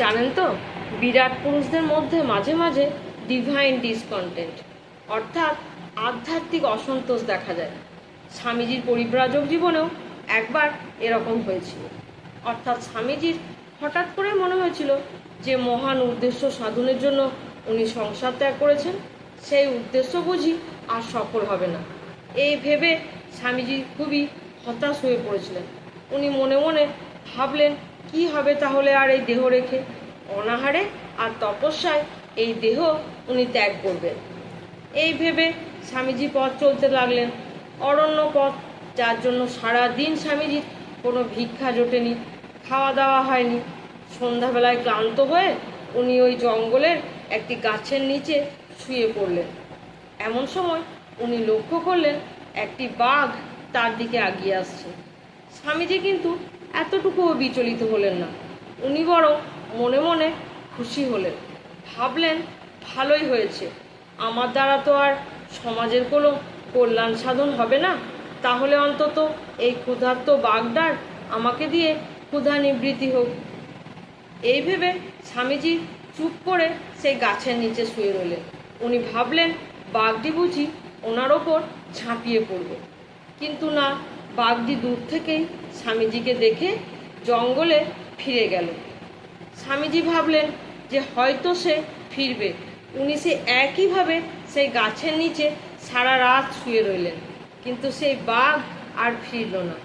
জানেন তো, বিরাট পুরুষদের মধ্যে মাঝে মাঝে ডিভাইন ডিসকন্টেন্ট অর্থাৎ আধ্যাত্মিক অসন্তোষ দেখা যায়। স্বামীজির পরিব্রাজক জীবনেও একবার এরকম হয়েছিল। অর্থাৎ স্বামীজির হঠাৎ করে মনে হয়েছিল যে মহান উদ্দেশ্য সাধনের জন্য উনি সংসার ত্যাগ করেছেন, সেই উদ্দেশ্য বুঝি আর সফল হবে না। এই ভেবে স্বামীজি খুবই হতাশ হয়ে পড়েছিলেন। উনি মনে মনে ভাবলেন, কি হবে তাহলে আর এই দেহ রেখে? অনাহারে আর তপস্যায় এই দেহ উনি ত্যাগ করবেন। এই ভেবে স্বামীজি পথ চলতে লাগলেন, অরণ্য পথ, যার জন্য সারা দিন স্বামীজির কোনো ভিক্ষা জোটেনি, খাওয়া দাওয়া হয়নি। সন্ধ্যাবেলায় ক্লান্ত হয়ে উনি ওই জঙ্গলের একটি গাছের নিচে শুয়ে পড়লেন। এমন সময় উনি লক্ষ্য করলেন একটি বাঘ তার দিকে এগিয়ে আসছে। স্বামীজি কিন্তু এতটুকুও বিচলিত হলেন না, উনি বরং মনে মনে খুশি হলেন। ভাবলেন, ভালোই হয়েছে, আমার দ্বারা তো আর সমাজের কোনো কল্যাণ সাধন হবে না, তাহলে অন্তত এই ক্ষুধার্ত বাঘটার আমাকে দিয়ে ক্ষুধা নিবৃত্তি হোক। এই ভেবে স্বামীজি চুপ করে সেই গাছের নিচে শুয়ে রইলেন। উনি ভাবলেন বাঘটি বুঝি ওনার ওপর ঝাঁপিয়ে পড়বে, কিন্তু না, বাঘটি দূর থেকেই স্বামীজিকে দেখে জঙ্গলে ফিরে গেল। স্বামীজি ভাবলেন যে হয়তো সে ফিরবে। উনি সে একইভাবে সেই গাছের নিচে সারা রাত শুয়ে রইলেন, কিন্তু সেই বাঘ আর ফিরল না।